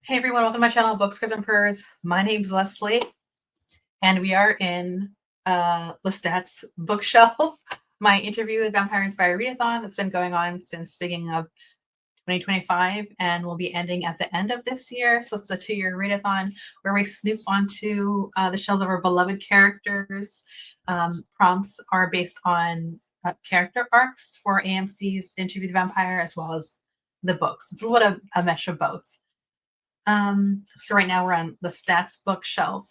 Hey everyone, welcome to my channel, Books, Curves, and Purrs. My name's Leslie, and we are in LESTAT'S bookshelf. My interview with Vampire Inspired Readathon that's been going on since beginning of 2025 and will be ending at the end of this year. So it's a 2-year readathon where we snoop onto the shelves of our beloved characters. Prompts are based on character arcs for AMC's Interview with the Vampire as well as the books. It's a little bit of a mesh of both. So right now we're on LESTAT'S bookshelf.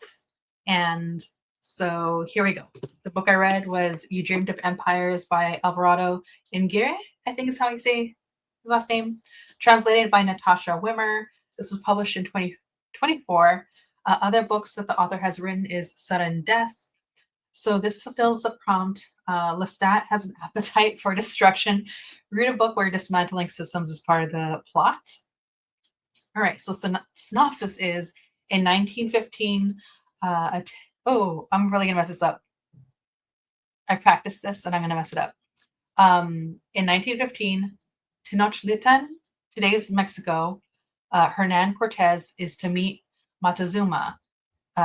And so here we go. The book I read was You Dreamed of Empires by Alvarado Ingire, I think is how you say his last name. Translated by Natasha Wimmer. This was published in 2024. Other books that the author has written is Sudden Death. So this fulfills the prompt. Lestat has an appetite for destruction. Read a book where dismantling systems is part of the plot. All right, so synopsis is in 1915, I'm really gonna mess this up. I practiced this and I'm gonna mess it up. In 1915, Tenochtitlan, today's Mexico, Hernan Cortez is to meet Montezuma.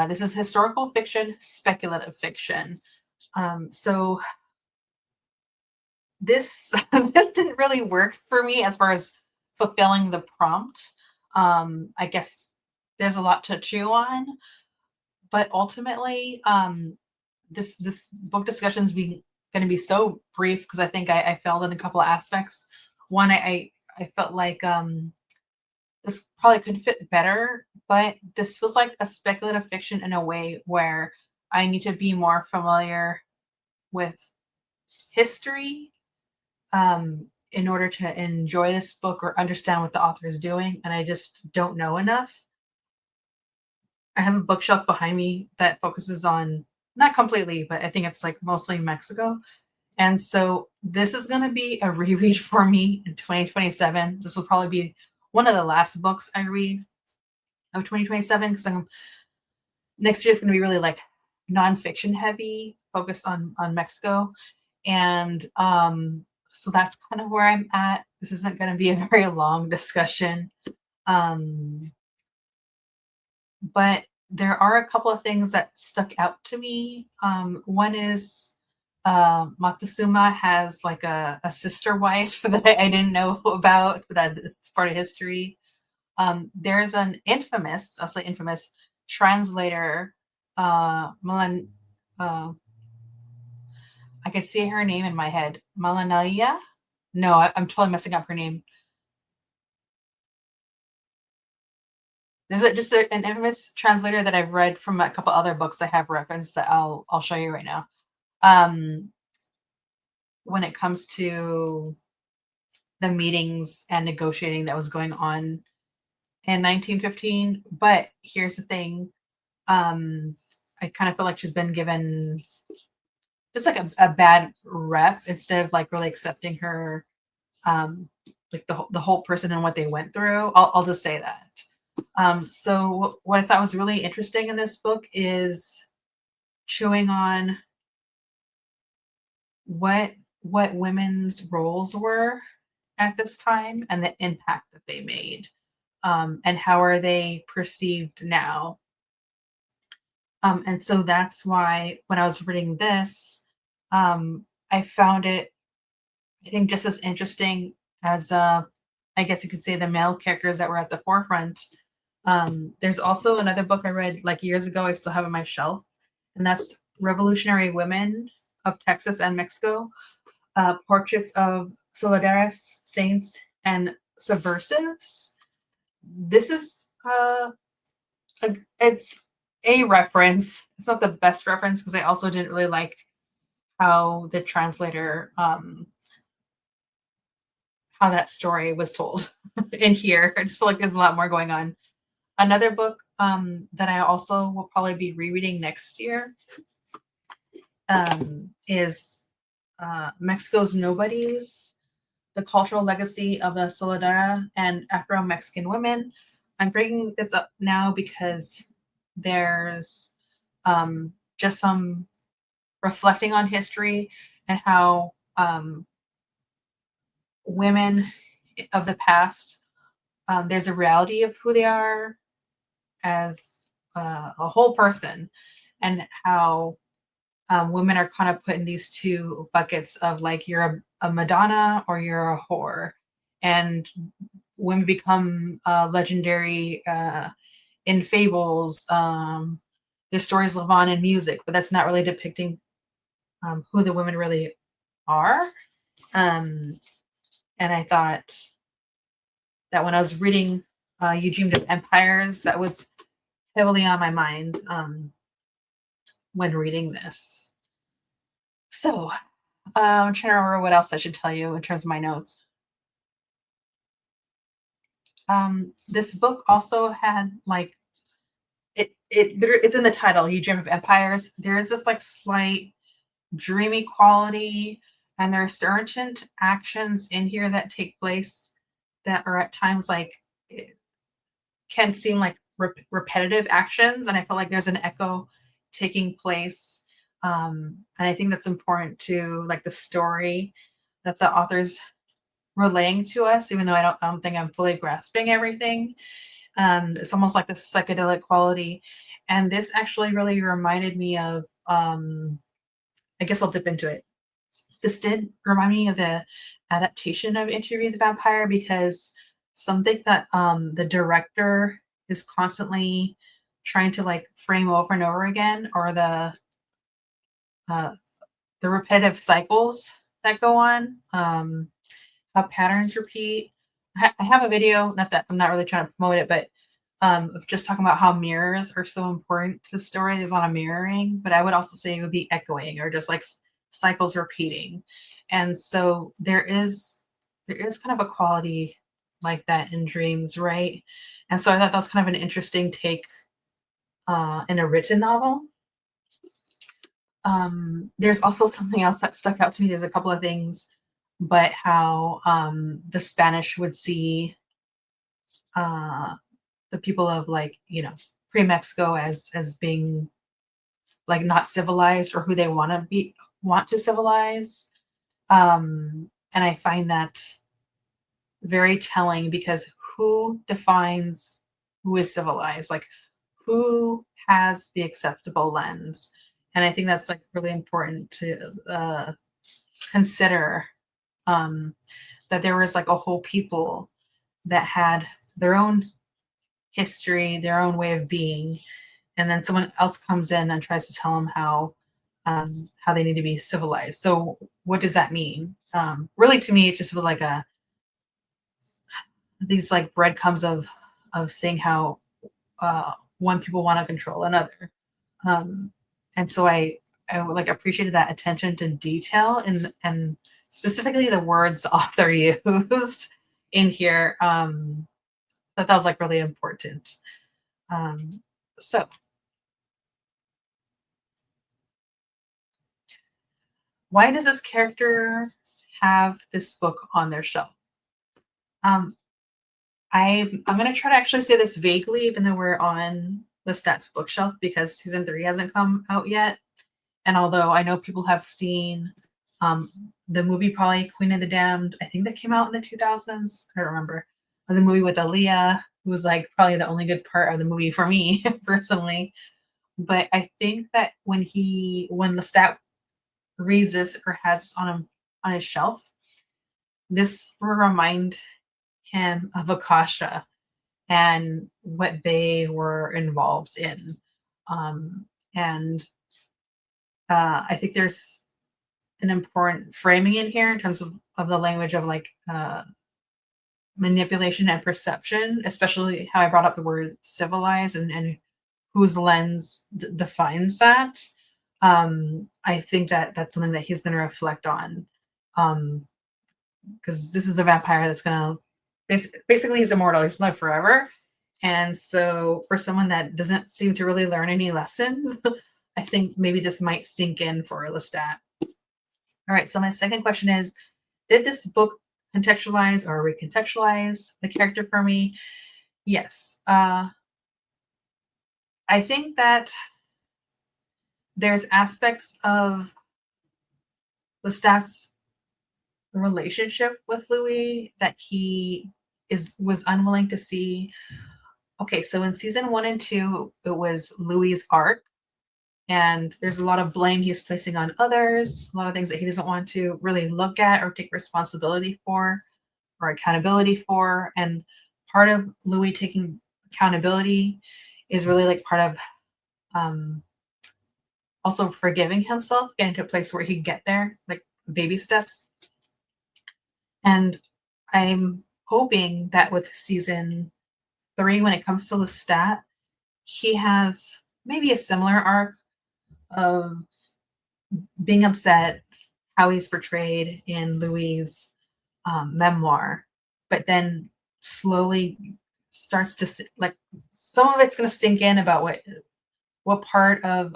This is historical fiction, speculative fiction. So this, this didn't really work for me as far as fulfilling the prompt. I guess there's a lot to chew on, but ultimately, this book discussion is going to be so brief because I think I failed in a couple of aspects. One, I felt like this probably could fit better, but this feels like a speculative fiction in a way where I need to be more familiar with history in order to enjoy this book or understand what the author is doing, and I just don't know enough. I have a bookshelf behind me that focuses on, not completely, but I think it's like mostly Mexico. And so this is going to be a reread for me in 2027. This will probably be one of the last books I read of 2027 because next year is going to be really like nonfiction heavy, focused on Mexico. And so that's kind of where I'm at. This isn't going to be a very long discussion. But there are a couple of things that stuck out to me. One is Montezuma has like a sister wife that I didn't know about, that it's part of history. There's an infamous, I'll say infamous, translator, Milan, I could see her name in my head. Malanaia? No, I'm totally messing up her name. There's just an infamous translator that I've read from a couple other books I have referenced that I'll show you right now. When it comes to the meetings and negotiating that was going on in 1915. But here's the thing. I kind of feel like she's been given just like a bad rep instead of like really accepting her, like the whole person and what they went through. I'll just say that. So what I thought was really interesting in this book is chewing on what women's roles were at this time and the impact that they made, and how are they perceived now. And so that's why when I was reading this, I found it, I think, just as interesting as I guess you could say the male characters that were at the forefront. There's also another book I read like years ago, I still have on my shelf, and that's Revolutionary Women of Texas and Mexico, Portraits of Solidarists, Saints, and Subversives. This is it's a reference. It's not the best reference because I also didn't really like how the translator how that story was told in here. I just feel like there's a lot more going on. Another book that I also will probably be rereading next year is Mexico's Nobodies, The Cultural Legacy of the Solidara and Afro-Mexican Women. I'm bringing this up now because there's just some reflecting on history and how women of the past, there's a reality of who they are as a whole person, and how women are kind of put in these two buckets of like you're a Madonna or you're a whore, and women become legendary in fables. Their stories live on in music, but that's not really depicting who the women really are. Um, and I thought that when I was reading You Dreamed of Empires, that was heavily on my mind when reading this. So I'm trying to remember what else I should tell you in terms of my notes. This book also had like it's in the title, You Dream of Empires. There is this like slight dreamy quality, and there are certain actions in here that take place that are at times like it can seem like repetitive actions, and I feel like there's an echo taking place. And I think that's important to like the story that the author's relaying to us, even though I don't think I'm fully grasping everything. It's almost like this psychedelic quality. And this actually really reminded me of, I guess I'll dip into it. This did remind me of the adaptation of Interview with the Vampire, because something that the director is constantly trying to like frame over and over again, or uh, the repetitive cycles that go on, how patterns repeat. I have a video, not that I'm not really trying to promote it, but of just talking about how mirrors are so important to the story. There's a lot of mirroring, but I would also say it would be echoing, or just like cycles repeating. And so there is kind of a quality like that in dreams, right? And so I thought that was kind of an interesting take in a written novel. There's also something else that stuck out to me. There's a couple of things, but how the Spanish would see the people of like, pre-Mexico as being like not civilized, or who they want to civilize. And I find that very telling, because who defines who is civilized? Like, who has the acceptable lens? And I think that's like really important to consider, that there was like a whole people that had their own history, their own way of being, and then someone else comes in and tries to tell them how they need to be civilized. So what does that mean? Really, to me, it just was like these like breadcrumbs of saying how one people want to control another, and so I like appreciated that attention to detail, and specifically the words the author used in here. That was like really important. So why does this character have this book on their shelf? Um, I'm going to try to actually say this vaguely, even though we're on LESTAT'S bookshelf, because season 3 hasn't come out yet. And although I know people have seen the movie, probably Queen of the Damned, I think that came out in the 2000s. I don't remember. Or the movie with Aaliyah, who was like probably the only good part of the movie for me personally. But I think that when Lestat reads this or has this on his shelf, this will remind him of Akasha and what they were involved in. And I think there's an important framing in here in terms of the language of like manipulation and perception, especially how I brought up the word civilized, and whose lens defines that. I think that that's something that he's going to reflect on, because this is the vampire that's going to basically he's immortal. He's live forever. And so for someone that doesn't seem to really learn any lessons, I think maybe this might sink in for Lestat. All right, so my second question is, did this book contextualize or recontextualize the character for me? Yes. I think that there's aspects of Lestat's relationship with Louis that he was unwilling to see Okay, so in season 1 and 2, it was Louis's arc, and there's a lot of blame he's placing on others, a lot of things that he doesn't want to really look at or take responsibility for or accountability for. And part of Louis taking accountability is really like part of um, also forgiving himself, getting to a place where he can get there, like baby steps. And I'm hoping that with season 3, when it comes to Lestat, he has maybe a similar arc of being upset how he's portrayed in Louis' memoir, but then slowly starts to like some of it's going to sink in about what part of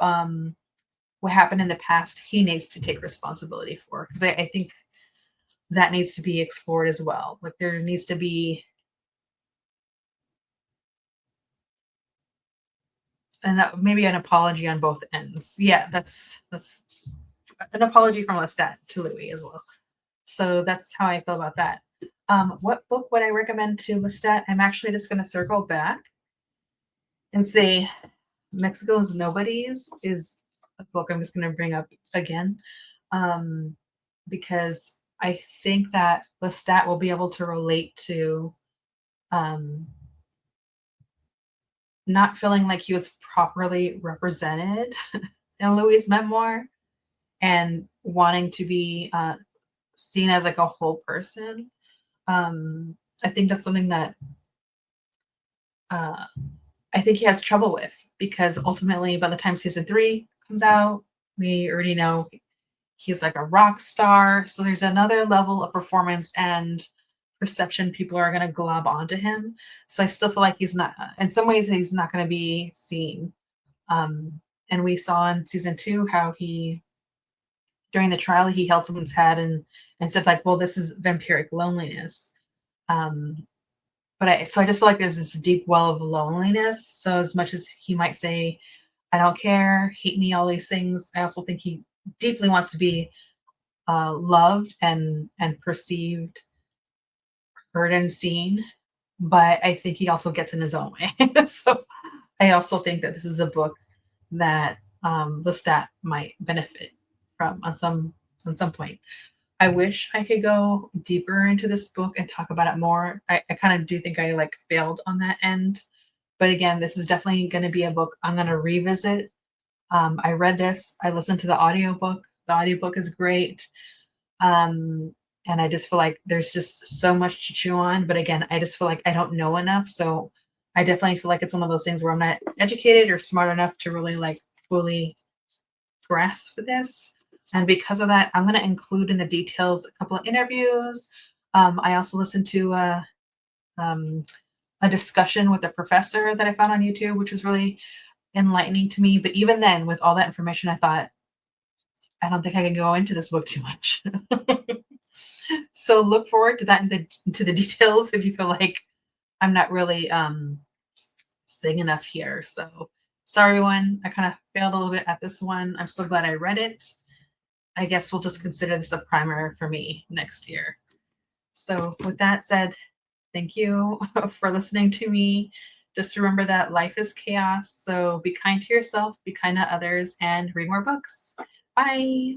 what happened in the past he needs to take responsibility for, because I think that needs to be explored as well. Like there needs to be maybe an apology on both ends. Yeah, that's an apology from Lestat to Louis as well. So that's how I feel about that. What book would I recommend to Lestat? I'm actually just going to circle back and say Mexico's Nobodies is a book I'm just going to bring up again, because I think that Lestat will be able to relate to not feeling like he was properly represented in Louis' memoir and wanting to be seen as like a whole person. I think that's something that uh, I think he has trouble with, because ultimately, by the time season 3 comes out, we already know he's like a rock star. So there's another level of performance and perception people are going to glob onto him. So I still feel like he's not, in some ways, he's not going to be seen. And we saw in season 2 how he, during the trial, he held someone's head and said like, well, this is vampiric loneliness. Um, so I just feel like there's this deep well of loneliness. So as much as he might say, I don't care, hate me, all these things, I also think he deeply wants to be loved and perceived, heard and seen. But I think he also gets in his own way. So I also think that this is a book that Lestat might benefit from on some point. I wish I could go deeper into this book and talk about it more. I kind of do think I like failed on that end. But again, this is definitely going to be a book I'm going to revisit. I read this, I listened to the audiobook. The audiobook is great. And I just feel like there's just so much to chew on. But again, I just feel like I don't know enough. So I definitely feel like it's one of those things where I'm not educated or smart enough to really like fully grasp this. And because of that, I'm going to include in the details a couple of interviews. I also listened to a discussion with a professor that I found on YouTube, which was really enlightening to me. But even then, with all that information, I thought, I don't think I can go into this book too much. So look forward to that to the details if you feel like I'm not really saying enough here. So sorry, everyone. I kind of failed a little bit at this one. I'm so glad I read it. I guess we'll just consider this a primer for me next year. So with that said, thank you for listening to me. Just remember that life is chaos. So be kind to yourself, be kind to others, and read more books. Bye.